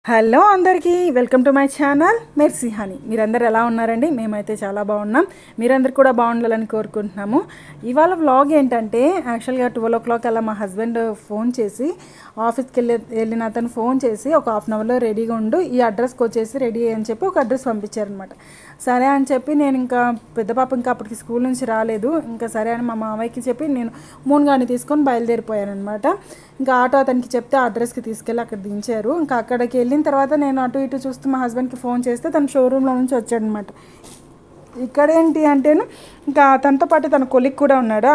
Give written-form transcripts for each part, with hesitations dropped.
Hello అందరికీ welcome to my channel Mercy honey. మీరందరూ ఎలా ఉన్నారండి? మేమైతే చాలా బాగున్నాం. మీరందరూ కూడా బాగుండాలని కోరుకుంటున్నాము. ఇవాళ వ్లాగ్ ఏంటంటే యాక్చువల్గా 12 o'clock అలా మా హస్బెండ్ ఫోన్ చేసి ఆఫీస్కి వెళ్ళిన అతను ఫోన్ చేసి ఒక హాఫ్ అన్ అవర్లో రెడీగా ఉండు, ఈ అడ్రస్కి వచ్చేసి రెడీ అని చెప్పి ఒక అడ్రస్ పంపించారనమాట. సరే అని చెప్పి నేను ఇంకా పెద్ద పాప ఇంకా అప్పటికి స్కూల్ నుంచి రాలేదు. ఇంకా సరే అని మా మామయ్యకి చెప్పి నేను మూన్గాని తీసుకొని బయలుదేరిపోయాను అనమాట. ఇంకా ఆటో అతనికి చెప్తే ఆ అడ్రస్కి తీసుకెళ్ళి అక్కడ దించారు. ఇంకా అక్కడికి వెళ్ళిన తర్వాత నేను అటు ఇటు చూస్తూ మా హస్బెండ్కి ఫోన్ చేస్తే తను షోరూంలో నుంచి వచ్చాడనమాట. ఇక్కడ ఏంటి అంటేను ఇంకా తనతో పాటు తన కొలిక్ కూడా ఉన్నాడు.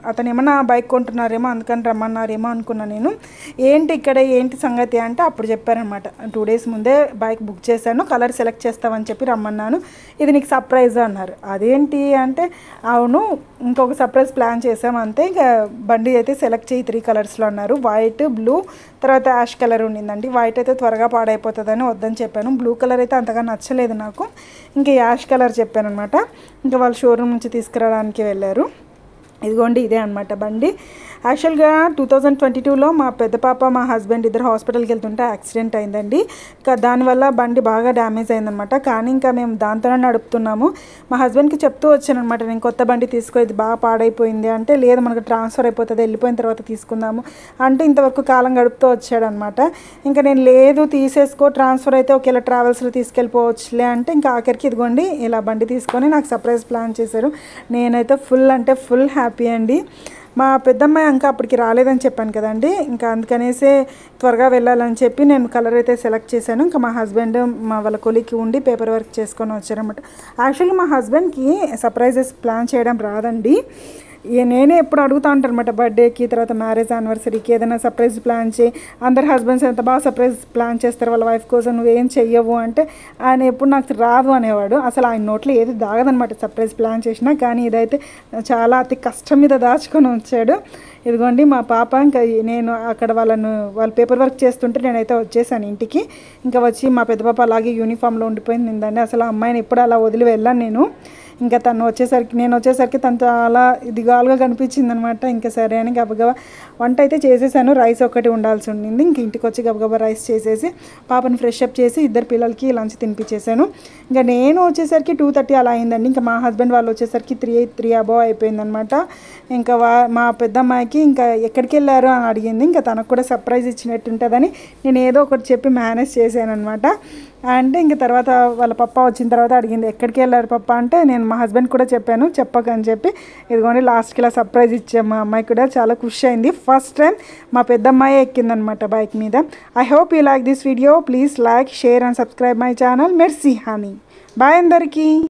అతను ఏమన్నా బైక్ కొంటున్నారేమో అందుకని రమ్మన్నారేమో అనుకున్నా నేను. ఏంటి ఇక్కడ ఏంటి సంగతి అంటే అప్పుడు చెప్పారనమాట, 2 days ముందే బైక్ బుక్ చేశాను, కలర్ సెలెక్ట్ చేస్తామని చెప్పి రమ్మన్నాను, ఇది నీకు సర్ప్రైజ్ అన్నారు. అదేంటి అంటే అవును ఇంకొక సర్ప్రైజ్ ప్లాన్ చేసాం అంతే, ఇంకా బండి అయితే సెలెక్ట్ చేయి 3 colorsలో అన్నారు. వైట్, బ్లూ, తర్వాత యాష్ కలర్ ఉండిందండి. వైట్ అయితే త్వరగా పాడైపోతుందని వద్దని చెప్పాను. బ్లూ కలర్ అయితే అంతగా నచ్చలేదు నాకు, ఇంకా యాష్ కలర్ చెప్పాను అనమాట. ఇంకా వాళ్ళు షోరూమ్ నుంచి తీసుకురావడానికి వెళ్ళారు. ఇదిగోండి ఇదే అనమాట బండి. యాక్చువల్గా 2022లో మా పెద్ద పాప మా హస్బెండ్ ఇద్దరు హాస్పిటల్కి వెళ్తుంటే యాక్సిడెంట్ అయిందండి. ఇంకా దానివల్ల బండి బాగా డ్యామేజ్ అయిందనమాట. కానీ ఇంకా మేము దాంతోనే నడుపుతున్నాము. మా హస్బెండ్కి చెప్తూ వచ్చానమాట, నేను కొత్త బండి తీసుకో, ఇది బాగా పాడైపోయింది అంటే లేదు మనకు ట్రాన్స్ఫర్ అయిపోతుంది, వెళ్ళిపోయిన తర్వాత తీసుకుందాము అంటే ఇంతవరకు కాలం గడుపుతూ వచ్చాడనమాట. ఇంకా నేను లేదు తీసేసుకో, ట్రాన్స్ఫర్ అయితే ఒకేలా ట్రావెల్స్లో తీసుకెళ్ళిపోవచ్చులే అంటే ఇంకా ఆఖరికి ఇదిగోండి ఇలా బండి తీసుకొని నాకు సర్ప్రైజ్ ప్లాన్ చేశారు. నేనైతే ఫుల్ అంటే ఫుల్ హ్యాపీ అండి. మా పెద్దమ్మాయి ఇంకా అప్పటికి రాలేదని చెప్పాను కదండి, ఇంకా అందుకనేసే త్వరగా వెళ్ళాలని చెప్పి నేను కలర్ అయితే సెలెక్ట్ చేశాను. ఇంకా మా హస్బెండ్ మా వాళ్ళ కొలికి ఉండి పేపర్ వర్క్ చేసుకొని వచ్చారనమాట. యాక్చువల్లీ మా హస్బెండ్కి సర్ప్రైజెస్ ప్లాన్ చేయడం రాదండి. నేనే ఎప్పుడు అడుగుతా ఉంటాను అనమాట, బర్త్డేకి తర్వాత మ్యారేజ్ యానివర్సరీకి ఏదైనా సర్ప్రైజ్ ప్లాన్ చేయి, అందరు హస్బెండ్స్ ఎంత బాగా సర్ప్రైజ్ ప్లాన్ చేస్తారు వాళ్ళ వైఫ్ కోసం, నువ్వేం చెయ్యవు అంటే ఆయన ఎప్పుడు నాకు రాదు అనేవాడు. అసలు ఆయన నోట్లో ఏది దాగదనమాట సర్ప్రైజ్ ప్లాన్ చేసినా. కానీ ఇదైతే చాలా అతి కష్టం మీద దాచుకొని వచ్చాడు. ఇదిగోండి మా పాప, ఇంకా నేను అక్కడ వాళ్ళు పేపర్ వర్క్ చేస్తుంటే నేనైతే వచ్చేసాను ఇంటికి. ఇంకా వచ్చి మా పెద్ద పాప అలాగే యూనిఫామ్లో ఉండిపోయింది నిందండి. అసలు అమ్మాయిని ఎప్పుడు అలా వదిలి వెళ్ళాను నేను. ఇంకా నేను వచ్చేసరికి తను చాలా ఇదిగాలుగా కనిపించింది అనమాట. ఇంకా సరే అని గబగబా వంట అయితే చేసేసాను. రైస్ ఒకటి ఉండాల్సి ఉండింది. ఇంక ఇంటికి వచ్చి గబగబా రైస్ చేసేసి పాపని ఫ్రెష్ అప్ చేసి ఇద్దరు పిల్లలకి లంచ్ తినిపించేసాను. ఇంకా నేను వచ్చేసరికి 2:30 అలా అయిందండి. ఇంకా మా హస్బెండ్ వాళ్ళు వచ్చేసరికి 3 above అయిపోయిందనమాట. ఇంకా మా పెద్దమ్మాయికి ఇంకా ఎక్కడికి వెళ్ళారు అని అడిగింది. ఇంకా తనకు కూడా సర్ప్రైజ్ ఇచ్చినట్టు ఉంటుందని నేను ఏదో ఒకటి చెప్పి మేనేజ్ చేశాను అనమాట. అంటే ఇంక తర్వాత వాళ్ళ పప్ప వచ్చిన తర్వాత అడిగింది, ఎక్కడికి వెళ్ళారు పప్ప అంటే నేను మా హస్బెండ్ కూడా చెప్పాను చెప్పకని చెప్పి. ఇదిగోండి లాస్ట్కి ఇలా సర్ప్రైజ్ ఇచ్చాము. మా అమ్మాయి కూడా చాలా ఖుషి అయింది. ఫస్ట్ టైం మా పెద్దమ్మాయి ఎక్కిందనమాట బైక్ మీద. I hope you like this video. Please like, share and subscribe my channel Mercy Honey. Bye అందరికీ.